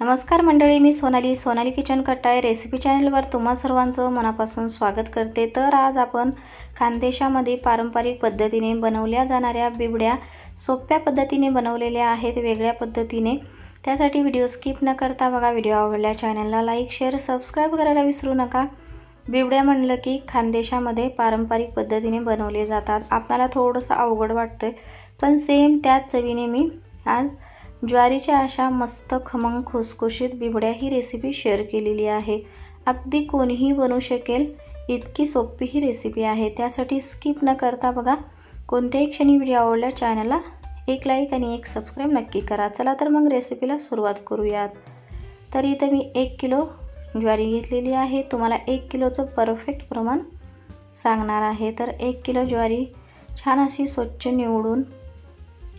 नमस्कार मंडळी, मी सोनाली किचन कट्टा रेसिपी चॅनलवर तुम्हा सर्वांचं मनापासून स्वागत करते। तर आज आपण खानदेशामध्ये पारंपरिक पद्धतीने बनवल्या जाणाऱ्या बिबड्या सोप्या पद्धतीने बनवलेल्या आहेत, वेगळ्या पद्धतीने। त्यासाठी व्हिडिओ स्किप न करता बघा। व्हिडिओ आवडल्या चॅनलला लाईक शेअर सबस्क्राइब करायला विसरू नका। बिबड्या म्हणलं की खानदेशामध्ये पारंपरिक पद्धतीने बनवले जातात। आपल्याला थोडंसं अवघड वाटतंय, पण सेम त्याच चवीने मी आज ज्वारीच्या अशा मस्त खमंग खुसखुशीत बिबड्या ही रेसिपी शेअर केलेली आहे। अगदी कोणीही बनवू शकेल इतकी सोपी ही रेसिपी आहे। त्यासाठी स्किप न करता बघा। कोणत्याही क्षणी व्हिडिओ आवडला चॅनलला एक लाईक आणि एक सबस्क्राइब नक्की करा। चला तर मग रेसिपीला सुरुवात करूयात। तर इथे मी 1 किलो ज्वारी घेतलेली आहे। तुम्हाला 1 किलोचं परफेक्ट प्रमाण सांगणार आहे। तर 1 किलो ज्वारी छान अशी स्वच्छ निवडून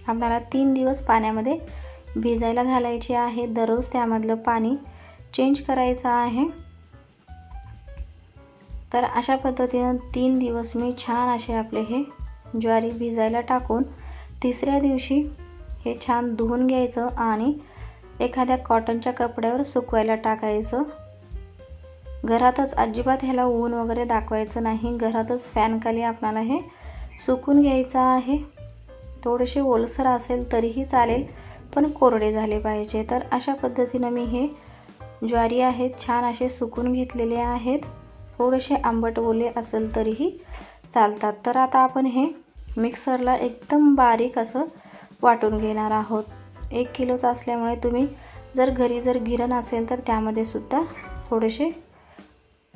आपल्याला 3 दिवस पाण्यामध्ये भिजायला घालायची आहे। दररोज त्यामधलं पाणी चेंज करायचं आहे। तर अशा पद्धतीने 3 दिवस मी छान असे आपले हे ज्वारी भिजायला टाकून तिसऱ्या दिवशी हे छान धुवून घ्यायचं आणि एखाद्या कॉटनच्या कपड्यावर सुकवायला टाकायचं। घरातच अजिबात ह्याला ऊन वगैरे दाखवायचं नाही, घरातच फॅन खाली आपल्याला हे सुकून घ्यायचं आहे। थोडेसे ओलसर असेल तरीही चालेल, पण कोरडे झाले पाहिजे। तर अशा पद्धतीने मी हे ज्वारी आहेत छान असे सुकून घेतलेले आहेत। थोडेसे आंबट ओले असेल तरीही चालतात। तर आता आपण हे मिक्सरला एकदम बारीक असं वाटून घेणार आहोत। 1 किलोचं असल्यामुळे तुम्ही जर घरी गिरण असेल तर त्यामध्ये सुद्धा थोडेसे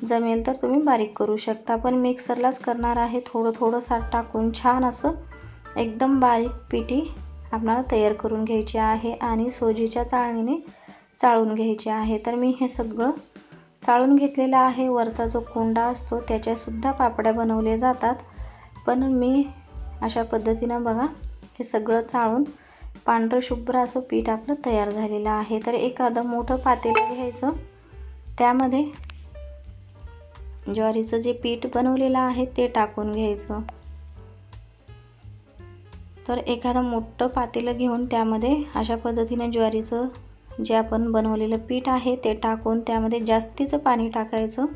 जमेल तर तुम्ही बारीक करू शकता, पण मिक्सरलाच करणार आहे। थोडं साठ टाकून छान असं एकदम बारीक पिठी आपल्याला तयार करून घ्यायची आहे आणि सोजीच्या चाळणीने चाळून घ्यायची आहे। तर मी हे सगळं चाळून घेतलेलं आहे। वरचा जो कोंडा असतो त्याच्या सुद्धा पापड्या बनवले जातात, पण मी अशा पद्धतीनं बघा हे सगळं चाळून पांढरं शुभ्र असं पीठ आपलं तयार झालेलं आहे। तर एखादं मोठं पातेलं घ्यायचं, त्यामध्ये ज्वारीचं जे पीठ बनवलेलं आहे ते टाकून घ्यायचं। तर एखादं मोठं पातेलं घेऊन त्यामध्ये अशा पद्धतीने ज्वारीचं जे आपण बनवलेलं पीठ आहे ते टाकून त्यामध्ये जास्तीचं पाणी टाकायचं।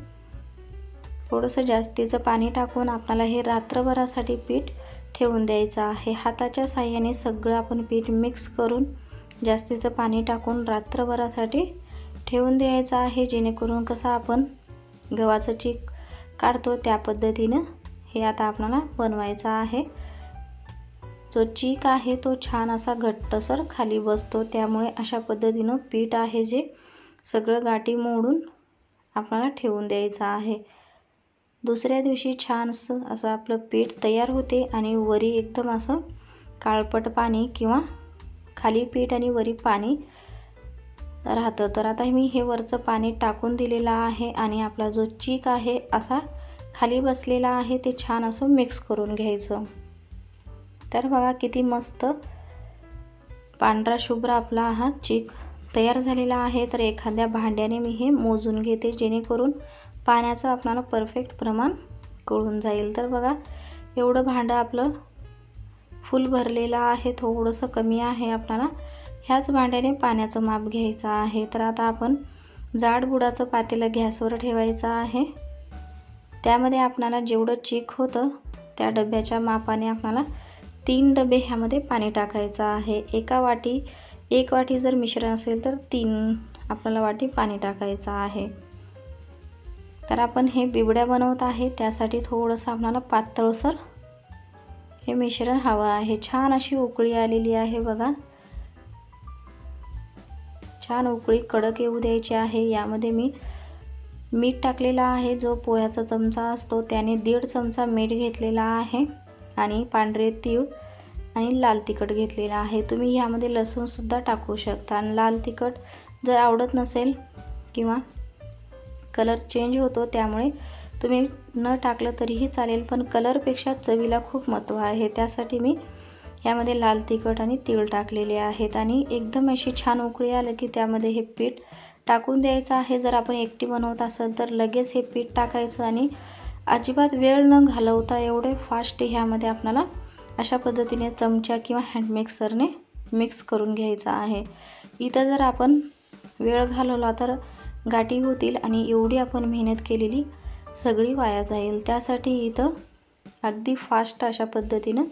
थोडंसं जास्तीचं पाणी टाकून आपल्याला हे रात्रभरासाठी पीठ ठेवून द्यायचं आहे। हाताच्या साहाय्याने सगळं आपण पीठ मिक्स करून जास्तीचं पाणी टाकून रात्रभरासाठी ठेवून द्यायचं आहे, जेणेकरून कसं आपण गव्हाचं चीक काढतो त्या पद्धतीनं हे आता आपल्याला बनवायचं आहे। जो चीक आहे तो छान असा घट्टसर खाली बसतो, त्यामुळे अशा पद्धतीनं पीठ आहे जे सगळं गाठी मोडून आपल्याला ठेवून द्यायचं आहे। दुसऱ्या दिवशी छान असं आपलं पीठ तयार होते आणि वरी एकदम असं काळपट पाणी किंवा खाली पीठ आणि वरी पाणी राहतं। तर आता मी हे वरचं पाणी टाकून दिलेलं आहे आणि आपला जो चीक आहे असा खाली बसलेला आहे ते छान असं मिक्स करून घ्यायचं। तर बघा किती मस्त पांढरा शुभ्र आपला हा चीक तयार झालेला आहे। तर एखाद्या भांड्याने मी हे मोजून घेते, जेणेकरून पाण्याचं आपल्याला परफेक्ट प्रमाण कळून जाईल। तर बघा एवढं भांडं आपलं फुल भरलेलं आहे, थोडंसं कमी आहे। आपल्याला ह्याच भांड्याने पाण्याचं माप घ्यायचं आहे। तर आता आपण जाड बुडाचं पातेलं गॅसवर ठेवायचं आहे। त्यामध्ये आपल्याला जेवढं चीक होतं त्या डब्याच्या मापाने आपल्याला 3 डबे ह्यामध्ये पाणी टाकायचं आहे। एक वाटी जर मिश्रण असेल तर 3 आपल्याला वाटी पाणी टाकायचं आहे। तर आपण हे बिबड्या बनवत आहे त्यासाठी थोडंसं आपल्याला पातळसर हे मिश्रण हवं आहे। छान अशी उकळी आलेली आहे बघा, छान उकळी कडक येऊ द्यायची आहे। यामध्ये मी मीठ टाकलेला आहे, जो पोह्याचा चमचा असतो त्याने 1.5 चमचा मीठ घेतलेला आहे आणि पांढरे तीळ आणि लाल तिखट घेतलेला आहे। तुम्ही ह्यामध्ये लसूण सुद्धा टाकू शकता। आणि लाल तिखट जर आवडत नसेल किंवा कलर चेंज होतो त्यामुळे तुम्ही न टाकलं तरीही चालेल, पण कलरपेक्षा चवीला खूप महत्त्व आहे। त्यासाठी मी यामध्ये लाल तिखट आणि तीळ टाकलेले आहेत आणि एकदम अशी छान उकळी आली की त्यामध्ये हे पीठ टाकून द्यायचं आहे। जर आपण एकटी बनवत असेल तर लगेच हे पीठ टाकायचं आणि अजिबात वेळ न घालवता एवढे फास्ट ह्यामध्ये आपल्याला अशा पद्धतीने चमचा किंवा हँड मिक्सरने मिक्स करून घ्यायचं आहे। इथं जर आपण वेळ घालवला तर गाठी होतील आणि एवढी आपण मेहनत केलेली सगळी वाया जाईल। त्यासाठी इथं अगदी फास्ट अशा पद्धतीनं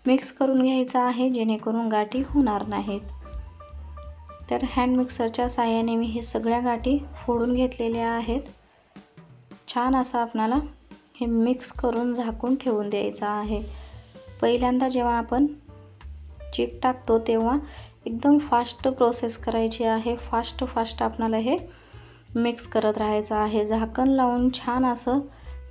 मिक्स करून घ्यायचं आहे जेणेकरून गाठी होणार नाहीत। तर हँड मिक्सरच्या साहाय्याने मी हे सगळ्या गाठी फोडून घेतलेल्या आहेत। छान असं आपल्याला हे मिक्स करून झाकून ठेवून द्यायचं आहे। पहिल्यांदा जेव्हा आपण चीक टाकतो तेव्हा एकदम फास्ट प्रोसेस करायची आहे। फास्ट आपल्याला हे मिक्स करत राहायचं आहे। झाकण लावून छान असं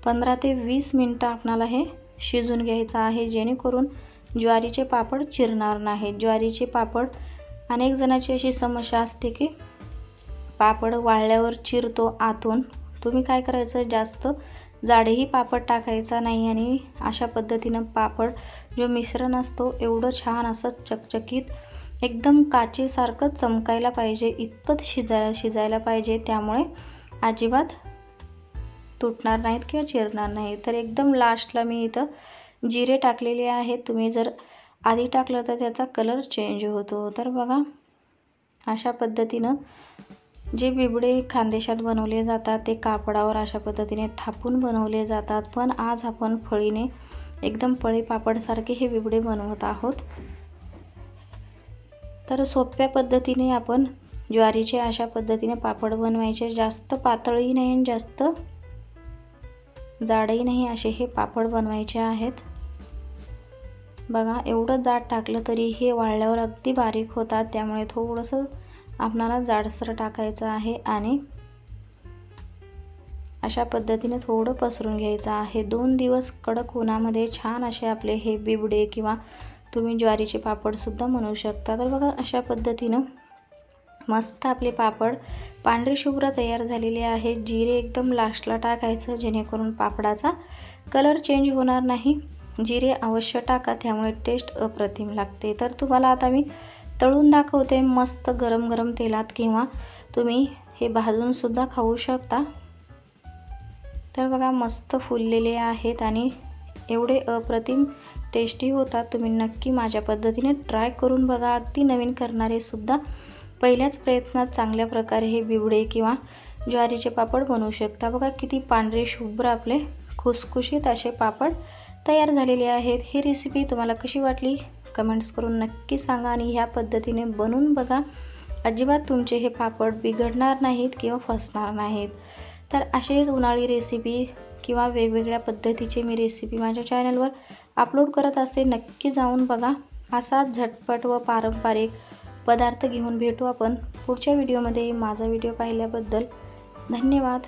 15 ते 20 मिनिटं आपल्याला हे शिजून घ्यायचं आहे जेणेकरून ज्वारीचे पापड चिरणार नाहीत। ज्वारीचे पापड अनेक जणांची अशी समस्या असते की पापड वाळल्यावर चिरतो आतून। तुम्ही काय करायचं, जास्त जाडही पापड टाकायचा नाही आणि अशा पद्धतीनं पापड जो मिश्रण असतो एवढं छान असं चकचकीत एकदम काचेसारखं चमकायला पाहिजे, इतपत शिजायला पाहिजे। त्यामुळे अजिबात तुटणार नाहीत किंवा चिरणार नाहीत। तर एकदम लास्टला मी इथं जिरे टाकलेले आहेत। तुम्ही जर आधी टाकलं तर त्याचा कलर चेंज होतो। तर बघा अशा पद्धतीनं जे बिबडे खानदेशात बनवले जातात ते कापडावर अशा पद्धतीने थापून बनवले जातात, पण आज आपण फळीने एकदम पळी पापडसारखे हे बिबडे बनवत आहोत। तर सोप्या पद्धतीने आपण ज्वारीचे अशा पद्धतीने पापड बनवायचे। जास्त पातळही नाही आणि जास्त जाडही नाही असे हे पापड बनवायचे आहेत। बघा एवढं जाड टाकलं तरी हे वाळल्यावर अगदी बारीक होतात, त्यामुळे थोडंसं आपल्याला जाडसर टाकायचं आहे आणि अशा पद्धतीने थोडं पसरून घ्यायचं आहे। 2 दिवस कडक उन्हामध्ये छान असे आपले हे बिबडे किंवा तुम्ही ज्वारीचे पापड सुद्धा बनवू शकता। तर बघा अशा पद्धतीनं मस्त आपले पापड पांढरे शुभ्र तयार झालेले आहेत। जिरे एकदम लास्टला टाकायचं जेणेकरून पापडाचा कलर चेंज होणार नाही। जिरे अवश्य टाका, त्यामुळे टेस्ट अप्रतिम लागते। तर तुम्हाला आता मी तळून दाखवते मस्त गरम गरम तेलात, किंवा तुम्ही हे भाजून सुद्धा खाऊ शकता। तर बघा मस्त फुललेले आहेत आणि एवढे अप्रतिम टेस्टी होतात। तुम्ही नक्की माझ्या पद्धतीने ट्राय करून बघा। अगदी नवीन करणारे सुद्धा पहिल्याच प्रयत्नात चांगल्या प्रकारे हे बिबडे किंवा ज्वारीचे पापड बनवू शकता। बघा किती पांढरे शुभ्र आपले खुसखुशीत असे पापड तयार झालेले आहेत। ही रेसिपी तुम्हाला कशी वाटली कमेंट्स करून नक्की सांगा आणि ह्या पद्धतीने बनवून बघा। अजिबात तुमचे हे पापड बिघडणार नाहीत किंवा फसणार नाहीत। तर असेच उन्हाळी रेसिपी किंवा वेगवेगळ्या पद्धतीचे मी रेसिपी माझ्या चॅनलवर अपलोड करत असते, नक्की जाऊन बघा। असा झटपट व पारंपरिक पदार्थ घेऊन भेटू आपण पुढच्या व्हिडिओमध्ये। माझा व्हिडिओ पाहिल्याबद्दल धन्यवाद।